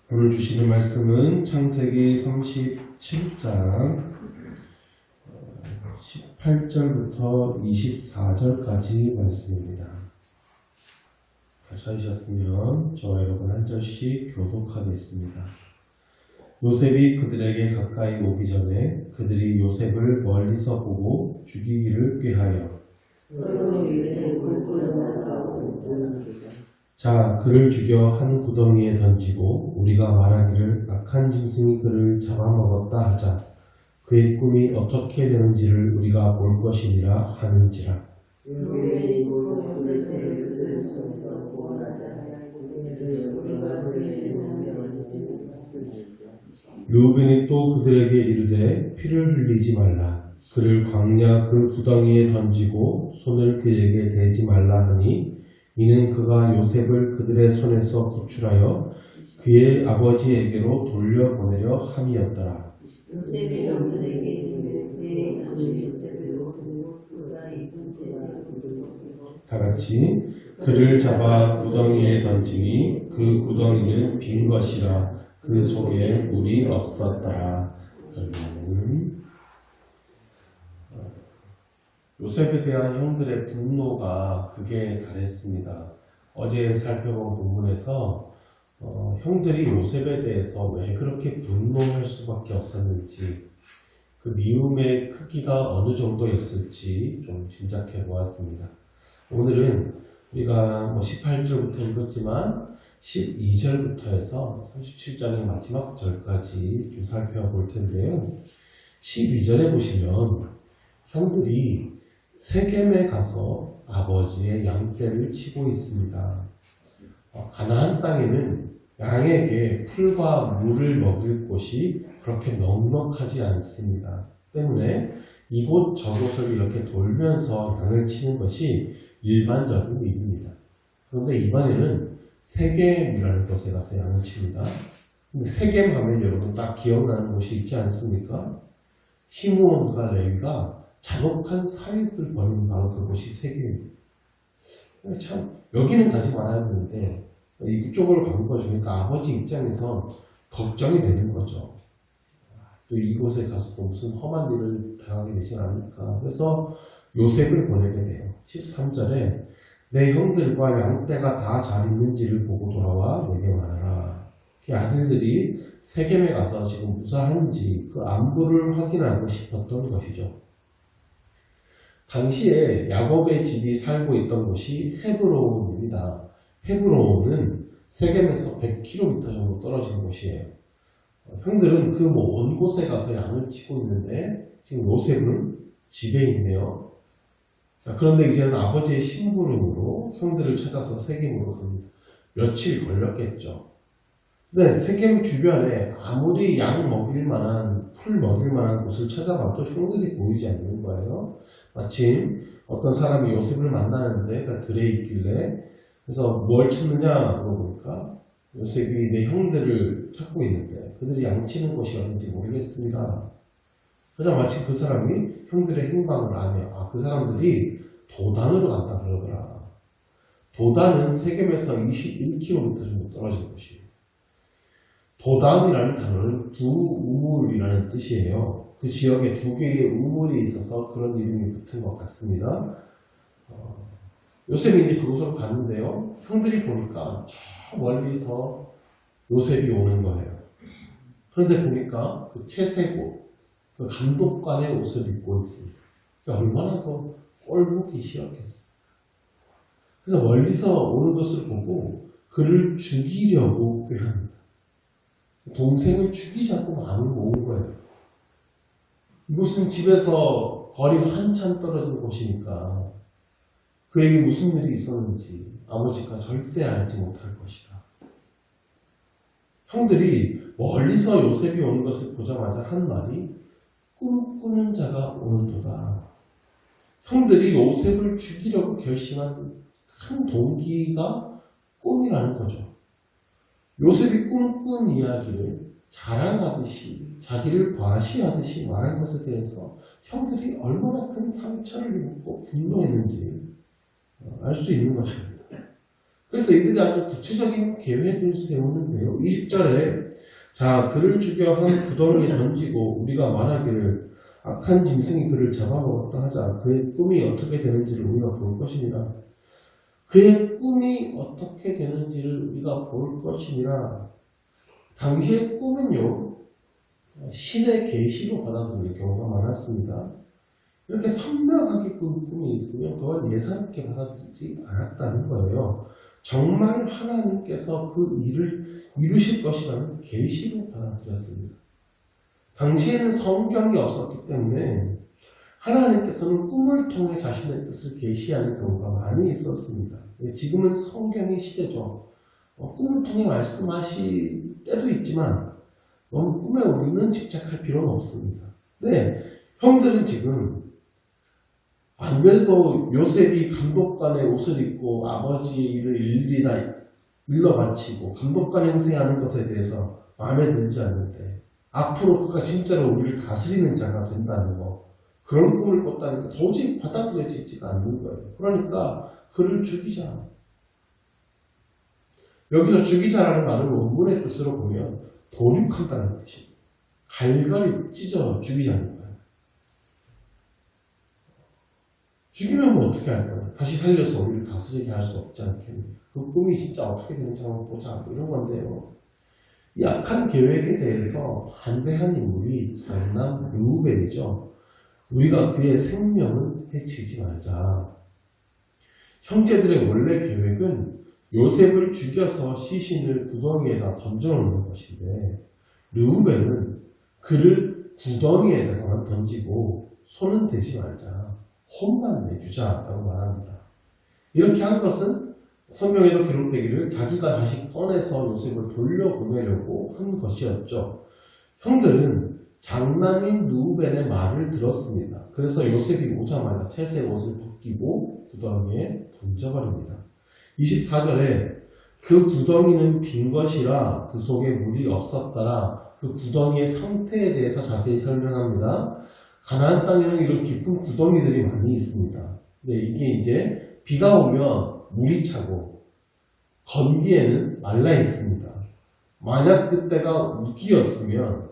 오늘 주시는 말씀은 창세기 37장 18절부터 24절까지 말씀입니다. 찾으셨으면 저와 여러분 한 절씩 교독하겠습니다. 요셉이 그들에게 가까이 오기 전에 그들이 요셉을 멀리서 보고 죽이기를 꾀하여 자, 그를 죽여 한 구덩이에 던지고 우리가 말하기를 악한 짐승이 그를 잡아먹었다 하자. 그의 꿈이 어떻게 되는지를 우리가 볼 것이니라 하는지라. 르우벤이 또 그들에게 이르되 피를 흘리지 말라. 그를 광야 그 구덩이에 던지고 손을 그에게 대지 말라 하니 이는 그가 요셉을 그들의 손에서 구출하여 그의 아버지에게로 돌려보내려 함이었더라. 다같이 그를 잡아 구덩이에 던지니 그 구덩이는 빈 것이라 그 속에 물이 없었더라. 요셉에 대한 형들의 분노가 극에 달했습니다. 어제 살펴본 본문에서 형들이 요셉에 대해서 왜 그렇게 분노할 수밖에 없었는지, 그 미움의 크기가 어느 정도였을지 좀 짐작해 보았습니다. 오늘은 우리가 18절부터 읽었지만 12절부터 해서 37장의 마지막 절까지 좀 살펴볼 텐데요. 12절에 보시면 형들이 세겜에 가서 아버지의 양떼를 치고 있습니다. 가나안 땅에는 양에게 풀과 물을 먹일 곳이 그렇게 넉넉하지 않습니다. 때문에 이곳 저곳을 이렇게 돌면서 양을 치는 것이 일반적인 일입니다. 그런데 이번에는 세겜이라는 곳에 가서 양을 칩니다. 근데 세겜 하면 여러분 딱 기억나는 곳이 있지 않습니까? 시므온과 레위가 잔혹한 살인을 벌이는 바로 그곳이 세겜입니다. 참 여기는 가지 말아야 되는데 이쪽으로 가는 거 보니까 아버지 입장에서 걱정이 되는 거죠. 또 이곳에 가서 또 무슨 험한 일을 당하게 되지 않을까. 그래서 요셉을 보내게 돼요. 13절에 내 형들과 양떼가 다 잘 있는지를 보고 돌아와 내게 말하라. 그 아들들이 세겜에 가서 지금 무사한지 그 안부를 확인하고 싶었던 것이죠. 당시에 야곱의 집이 살고 있던 곳이 헤브론입니다. 헤브론은 세겜에서 100km 정도 떨어진 곳이에요. 형들은 그 먼 곳에 가서 양을 치고 있는데 지금 요셉은 집에 있네요. 자, 그런데 이제는 아버지의 심부름으로 형들을 찾아서 세겜으로 갑니다. 며칠 걸렸겠죠. 근데 세겜 주변에 아무리 양 먹일 만한, 풀 먹일 만한 곳을 찾아봐도 형들이 보이지 않는 거예요. 마침 어떤 사람이 요셉을 만나는데 그 들에 있길래 그래서 뭘 찾느냐 물어보니까 요셉이 내 형들을 찾고 있는데 그들이 양치는 곳이 어딘지 모르겠습니다. 그러자 마침 그 사람이 형들의 행방을 아네요. 아, 그 사람들이 도단으로 간다 그러더라. 도단은 세겜에서 21km 정도 떨어진 곳이에요. 도단이라는 단어는 두 우물이라는 뜻이에요. 그 지역에 두 개의 우물이 있어서 그런 이름이 붙은 것 같습니다. 요셉이 이제 그곳으로 갔는데요. 형들이 보니까 저 멀리서 요셉이 오는 거예요. 그런데 보니까 그 채색옷, 그 감독관의 옷을 입고 있습니다. 얼마나 더 꼴보기 싫었겠어요. 그래서 멀리서 오는 것을 보고 그를 죽이려고 꾀합니다. 동생을 죽이자고 마음을 모은 거예요. 이곳은 집에서 거리가 한참 떨어진 곳이니까 그에게 무슨 일이 있었는지 아버지가 절대 알지 못할 것이다. 형들이 멀리서 요셉이 오는 것을 보자마자 한 말이 꿈꾸는 자가 오는도다. 형들이 요셉을 죽이려고 결심한 큰 동기가 꿈이라는 거죠. 요셉이 꿈꾼 이야기를 자랑하듯이 자기를 과시하듯이 말한 것에 대해서 형들이 얼마나 큰 상처를 입고 분노했는지 알 수 있는 것입니다. 그래서 이들이 아주 구체적인 계획을 세우는데요. 20절에 자 그를 죽여 한 구덩이에 던지고 우리가 말하기를 악한 짐승이 그를 잡아먹었다 하자. 그의 꿈이 어떻게 되는지를 우리가 볼 것이니라. 그의 꿈이 어떻게 되는지를 우리가 볼 것이니라. 당시의 꿈은요. 신의 계시로 받아들일 경우가 많았습니다. 이렇게 선명하게 꾼 꿈이 있으면 그걸 예사롭게 받아들이지 않았다는 거예요. 정말 하나님께서 그 일을 이루실 것이라는 계시로 받아들였습니다. 당시에는 성경이 없었기 때문에 하나님께서는 꿈을 통해 자신의 뜻을 계시하는 경우가 많이 있었습니다. 지금은 성경의 시대죠. 꿈을 통해 말씀하실 때도 있지만 너무 꿈에 우리는 집착할 필요는 없습니다. 네, 형들은 지금 안 그래도 요셉이 감독관의 옷을 입고 아버지의 일을 일일이 다 일러 바치고 감독관 행세하는 것에 대해서 마음에 들지 않는데 앞으로 그가 진짜로 우리를 다스리는 자가 된다는 거 그런 꿈을 꿨다니까 도저히 받아들여지지가 않는 거예요. 그러니까 그를 죽이자. 여기서 죽이자라는 말을 원문의 뜻으로 보면 도륙한다는 뜻입니다. 갈갈이 찢어 죽이자는 거예요. 죽이면 뭐 어떻게 할 거예요? 다시 살려서 우리를 다스리게 할 수 없지 않겠습니까? 그 꿈이 진짜 어떻게 되는지 한번 보자. 뭐 이런 건데요. 이 악한 계획에 대해서 반대한 인물이 장남 르우벤이죠. 우리가 그의 생명을 해치지 말자. 형제들의 원래 계획은 요셉을 죽여서 시신을 구덩이에다 던져놓는 것인데 르우벤은 그를 구덩이에다가만 던지고 손은 대지 말자. 혼만 내주자라고 말합니다. 이렇게 한 것은 성경에도 기록되기를 자기가 다시 꺼내서 요셉을 돌려보내려고 한 것이었죠. 형들은 장남인 르우벤의 말을 들었습니다. 그래서 요셉이 오자마자 채색 옷을 벗기고 구덩이에 던져버립니다. 24절에 그 구덩이는 빈 것이라 그 속에 물이 없었더라. 그 구덩이의 상태에 대해서 자세히 설명합니다. 가나안 땅에는 이런 깊은 구덩이들이 많이 있습니다. 근데 이게 이제 비가 오면 물이 차고 건기에는 말라 있습니다. 만약 그때가 우기였으면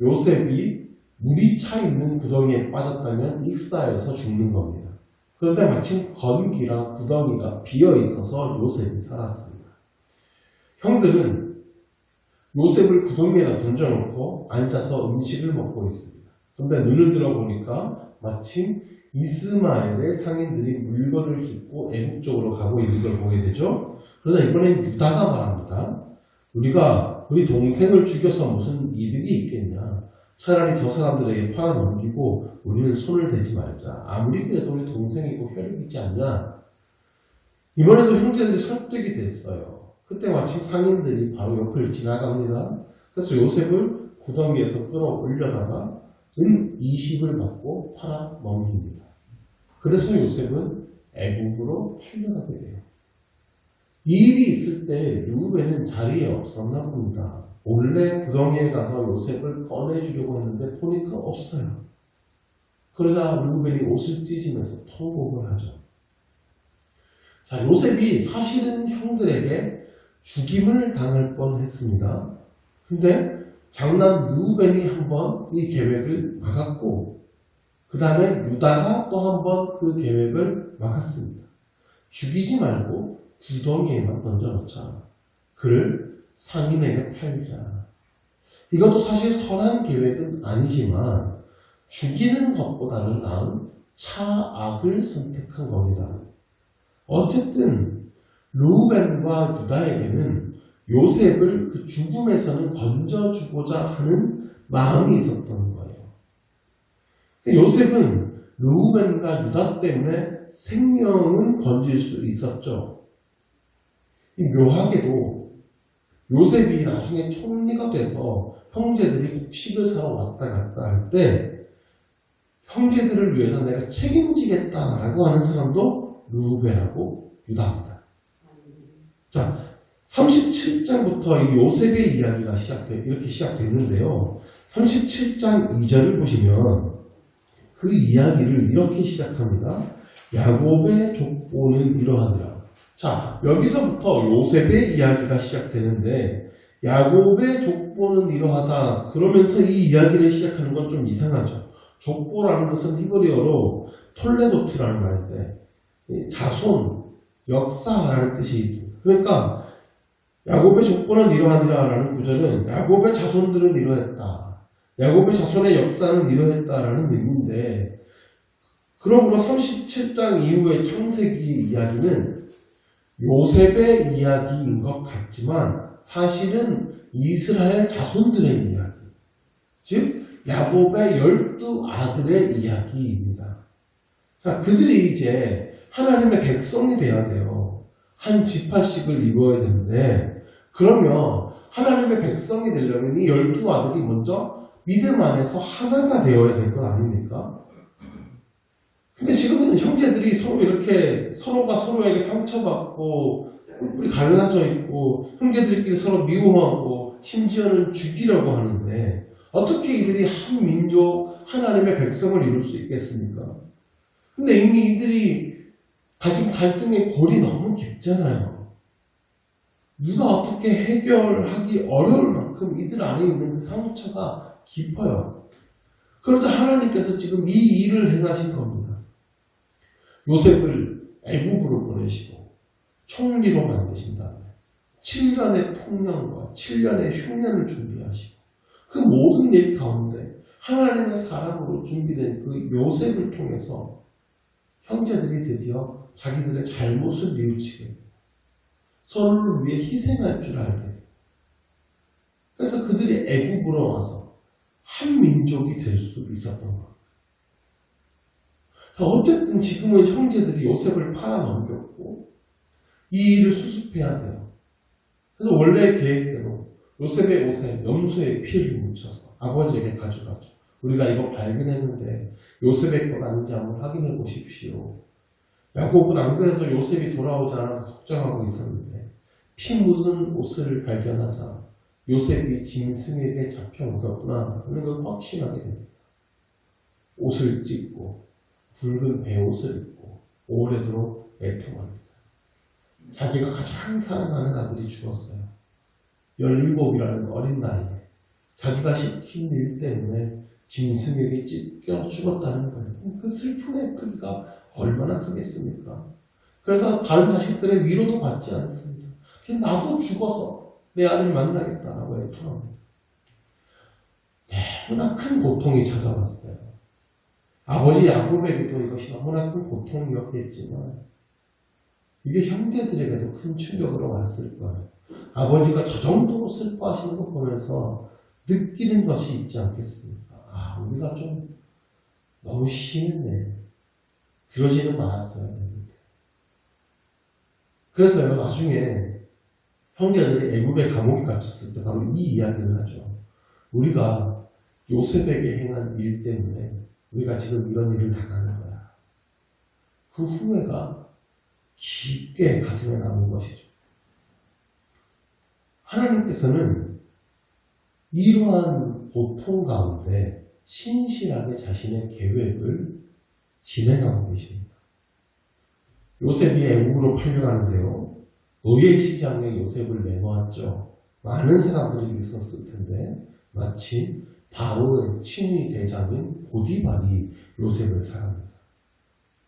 요셉이 물이 차 있는 구덩이에 빠졌다면 익사해서 죽는 겁니다. 그런데 마침 건기랑 구덩이가 비어 있어서 요셉이 살았습니다. 형들은 요셉을 구덩이에다 던져놓고 앉아서 음식을 먹고 있습니다. 그런데 눈을 들어보니까 마침 이스마엘의 상인들이 물건을 싣고 애국 쪽으로 가고 있는 걸 보게 되죠. 그러다 이번엔 유다가 말합니다. 우리가 우리 동생을 죽여서 무슨 이득이 있겠냐. 차라리 저 사람들에게 팔아넘기고 우리는 손을 대지 말자. 아무리 그래도 우리 동생이고 혈육이지 않냐. 이번에도 형제들이 설득이 됐어요. 그때 마침 상인들이 바로 옆을 지나갑니다. 그래서 요셉을 구덩이에서 끌어올려다가 은 20을 받고 팔아 넘깁니다. 그래서 요셉은 애국으로 팔려가게 돼요. 이 일이 있을 때 르우벤은 자리에 없었나 봅니다. 몰래 구덩이에 가서 요셉을 꺼내주려고 했는데 보니까 없어요. 그러자 르우벤이 옷을 찢으면서 통곡을 하죠. 자, 요셉이 사실은 형들에게 죽임을 당할 뻔했습니다. 근데 장남 르우벤이 한번 이 계획을 막았고 그 다음에 유다가 또 한번 그 계획을 막았습니다. 죽이지 말고 구덩이에만 던져놓자. 그를 상인에게 팔자. 이것도 사실 선한 계획은 아니지만 죽이는 것보다는 나은 차악을 선택한 겁니다. 어쨌든 르우벤과 유다에게는 요셉을 그 죽음에서는 건져주고자 하는 마음이 있었던 거예요. 요셉은 르우벤과 유다 때문에 생명은 건질 수 있었죠. 묘하게도 요셉이 나중에 총리가 돼서 형제들이 곡식을 사러 왔다 갔다 할 때 형제들을 위해서 내가 책임지겠다라고 하는 사람도 르우벤하고 유다입니다. 자, 37장부터 이 요셉의 이야기가 이렇게 시작됐는데요. 37장 2절을 보시면 그 이야기를 이렇게 시작합니다. 야곱의 족보는 이러하더라. 자, 여기서부터 요셉의 이야기가 시작되는데 야곱의 족보는 이러하다 그러면서 이 이야기를 시작하는 건 좀 이상하죠. 족보라는 것은 히브리어로 톨레도트라는 말인데 자손, 역사라는 뜻이 있습니다. 그러니까 야곱의 족보는 이러하니라라는 구절은 야곱의 자손들은 이러했다. 야곱의 자손의 역사는 이러했다라는 의미인데 그러므로 37장 이후의 창세기 이야기는 요셉의 이야기인 것 같지만 사실은 이스라엘 자손들의 이야기, 즉 야곱의 12아들의 이야기입니다. 자, 그들이 이제 하나님의 백성이 되어야 돼요. 한 지파씩을 이루어야 되는데 그러면 하나님의 백성이 되려면 이 12아들이 먼저 믿음 안에서 하나가 되어야 될 것 아닙니까? 근데 지금은 형제들이 서로 이렇게 서로가 서로에게 상처받고 뿔뿔이 갈라져 있고 형제들끼리 서로 미워하고 심지어는 죽이려고 하는데 어떻게 이들이 한 민족 하나님의 백성을 이룰 수 있겠습니까? 근데 이미 이들이 가진 갈등의 골이 너무 깊잖아요. 누가 어떻게 해결하기 어려울 만큼 이들 안에 있는 그 상처가 깊어요. 그래서 하나님께서 지금 이 일을 행하신 겁니다. 요셉을 애굽으로 보내시고 총리로 만드신 다음에 7년의 풍년과 7년의 흉년을 준비하시고 그 모든 일 가운데 하나님의 사랑으로 준비된 그 요셉을 통해서 형제들이 드디어 자기들의 잘못을 뉘우치게 서로를 위해 희생할 줄 알게 그래서 그들이 애굽으로 와서 한 민족이 될 수 있었던 겁니다. 어쨌든 지금은 형제들이 요셉을 팔아넘겼고 이 일을 수습해야 돼요. 그래서 원래 계획대로 요셉의 옷에 염소의 피를 묻혀서 아버지에게 가져가죠. 우리가 이거 발견했는데 요셉의 것 아닌지 한번 확인해 보십시오. 야곱은 안 그래도 요셉이 돌아오지 않아서 걱정하고 있었는데 피 묻은 옷을 발견하자 요셉이 짐승에게 잡혀 먹였구나 하는 걸 확신하게 됩니다. 옷을 찢고 붉은 베옷을 입고 오래도록 애통합니다. 자기가 가장 사랑하는 아들이 죽었어요. 17이라는 어린 나이에 자기가 시킨 일 때문에 짐승에게 찢겨 죽었다는 거예요. 그 슬픔의 크기가 얼마나 크겠습니까? 그래서 다른 자식들의 위로도 받지 않습니다. 그냥 나도 죽어서 내 아들 만나겠다라고 애통합니다. 너무나 큰 고통이 찾아왔어요. 아버지 야곱에게도 이것이 너무나 큰 고통이었겠지만 이게 형제들에게도 큰 충격으로 왔을 거예요. 아버지가 저 정도로 슬퍼하시는 거 보면서 느끼는 것이 있지 않겠습니까? 아, 우리가 좀 너무 심했네. 그러지는 말았어요. 그래서요, 나중에 형제들이 애굽에 감옥에 갇혔을 때 바로 이 이야기를 하죠. 우리가 요셉에게 행한 일 때문에 우리가 지금 이런 일을 당하는 거야. 그 후회가 깊게 가슴에 남은 것이죠. 하나님께서는 이러한 고통 가운데 신실하게 자신의 계획을 진행하고 계십니다. 요셉이 애굽으로 팔려가는데요. 노예 시장에 요셉을 내놓았죠. 많은 사람들이 있었을 텐데 마침 바로의 친위 대장인 보디발이 요셉을 사랑합니다.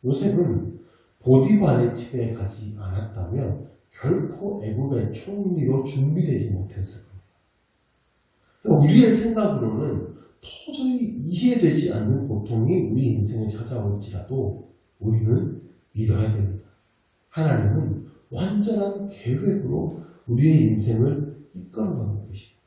요셉은 보디발의 집에 가지 않았다면 결코 애굽의 총리로 준비되지 못했을 겁니다. 우리의 생각으로는 도저히 이해되지 않는 고통이 우리 인생에 찾아올지라도 우리는 믿어야 됩니다. 하나님은 완전한 계획으로 우리의 인생을 이끌어가고 계십니다.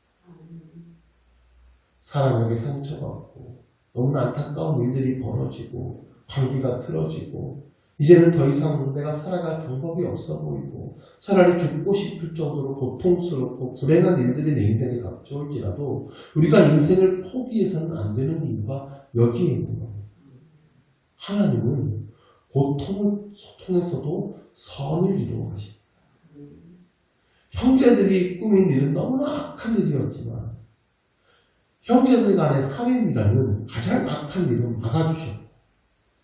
사람에게 상처받고 너무나 안타까운 일들이 벌어지고 관계가 틀어지고 이제는 더 이상 내가 살아갈 방법이 없어 보이고 차라리 죽고 싶을 정도로 고통스럽고 불행한 일들이 내 인생에 닥쳐올지라도 우리가 인생을 포기해서는 안 되는 이유가 여기에 있는 겁니다. 하나님은 고통을 통해서도 선을 이루어 가십니다. 형제들이 꾸민 일은 너무나 악한 일이었지만 형제들 간의 살인이라는 가장 악한 일을 막아주셨고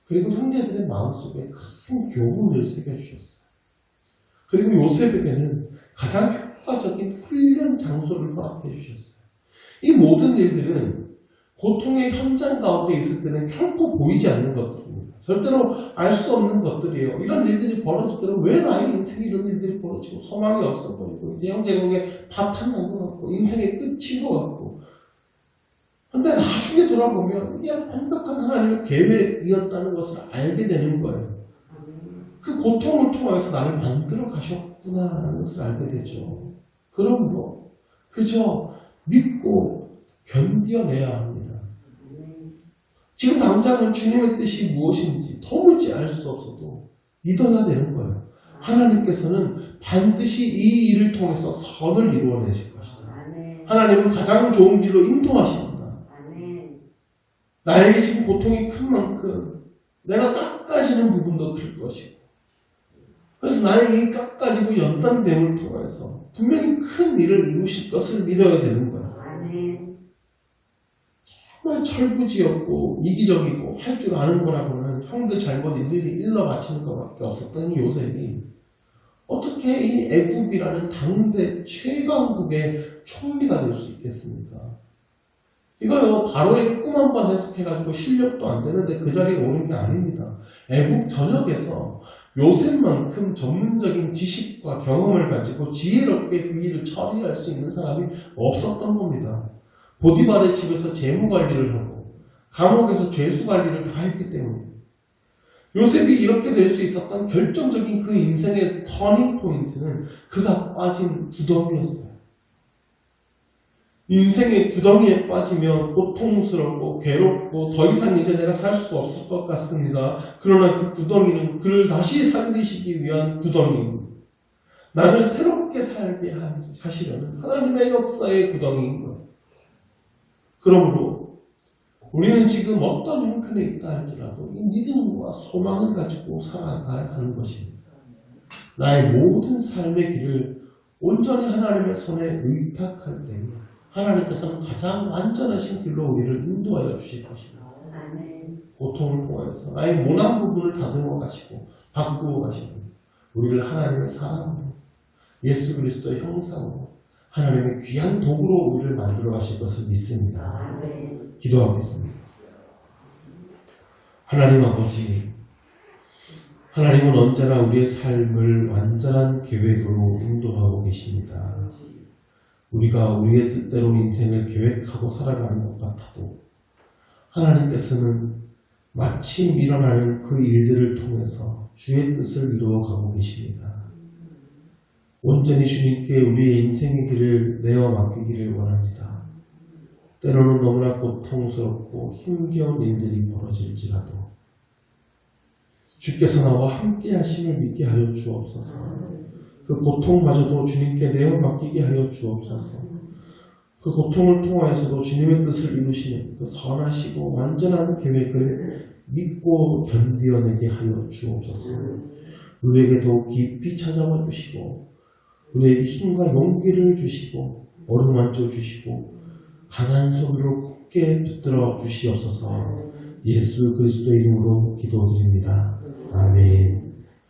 그리고 형제들의 마음속에 큰 교훈을 새겨주셨어요. 그리고 요셉에게는 가장 효과적인 훈련 장소를 허락해 주셨어요. 이 모든 일들은 고통의 현장 가운데 있을 때는 결코 보이지 않는 것들입니다. 절대로 알 수 없는 것들이에요. 이런 일들이 벌어지더라도 왜 나의 인생에 이런 일들이 벌어지고 소망이 없어 보이고 이제 형제국에 바탕난 것 같고 인생의 끝인 것 같고 근데 나중에 돌아보면 이게 완벽한 하나님의 계획이었다는 것을 알게 되는 거예요. 그 고통을 통해서 나를 만들어 가셨구나라는 것을 알게 되죠. 그러므로 그저 믿고 견뎌내야 합니다. 지금 당장은 주님의 뜻이 무엇인지 도무지 알 수 없어도 믿어야 되는 거예요. 하나님께서는 반드시 이 일을 통해서 선을 이루어내실 것이다. 하나님은 가장 좋은 길로 인도하십니다. 나에게 지금 고통이 큰 만큼 내가 깎아지는 부분도 클 것이고 그래서 나에게 이 깎아지고 연단됨을 통해서 분명히 큰 일을 이루실 것을 믿어야 되는 거예요. 정말 철부지였고 이기적이고 할 줄 아는 거라고는 형들 잘못 일일이 일러 바치는 것밖에 없었던 이 요셉이 어떻게 이 애굽이라는 당대 최강국의 총리가 될 수 있겠습니까? 이거요 바로의 꿈 한 번 해석해가지고 실력도 안 되는데 그 자리에 오른 게 아닙니다. 애국 전역에서 요셉만큼 전문적인 지식과 경험을 가지고 지혜롭게 그 일을 처리할 수 있는 사람이 없었던 겁니다. 보디발의 집에서 재무관리를 하고 감옥에서 죄수관리를 다 했기 때문에 요셉이 이렇게 될 수 있었던 결정적인 그 인생의 터닝 포인트는 그가 빠진 구덩이였어요. 인생의 구덩이에 빠지면 고통스럽고 괴롭고 더 이상 이제 내가 살 수 없을 것 같습니다. 그러나 그 구덩이는 그를 다시 살리시기 위한 구덩이입니다. 나를 새롭게 살게 하시려는 하나님의 역사의 구덩이인 거예요. 그러므로 우리는 지금 어떤 형편에 있다 할지라도 이 믿음과 소망을 가지고 살아가야 하는 것입니다. 나의 모든 삶의 길을 온전히 하나님의 손에 의탁할 때 하나님께서는 가장 완전하신 길로 우리를 인도하여 주실 것입니다. 고통을 통해서 나의 모난 부분을 다듬어 가시고 바꾸어 가시고 우리를 하나님의 사랑으로 예수 그리스도의 형상으로 하나님의 귀한 도구로 우리를 만들어 가실 것을 믿습니다. 기도하겠습니다. 하나님 아버지, 하나님은 언제나 우리의 삶을 완전한 계획으로 인도하고 계십니다. 우리가 우리의 뜻대로 인생을 계획하고 살아가는 것 같아도 하나님께서는 마침 일어나는 그 일들을 통해서 주의 뜻을 이루어가고 계십니다. 온전히 주님께 우리의 인생의 길을 내어 맡기기를 원합니다. 때로는 너무나 고통스럽고 힘겨운 일들이 벌어질지라도 주께서 나와 함께 하심을 믿게 하여 주옵소서. 그 고통마저도 주님께 내어 맡기게 하여 주옵소서. 그 고통을 통하여서도 주님의 뜻을 이루시는 그 선하시고 완전한 계획을 믿고 견디어내게 하여 주옵소서. 우리에게 더욱 깊이 찾아와 주시고 우리에게 힘과 용기를 주시고 어루만져 주시고 강한 손으로 굳게 붙들어 주시옵소서. 예수 그리스도의 이름으로 기도드립니다. 아멘.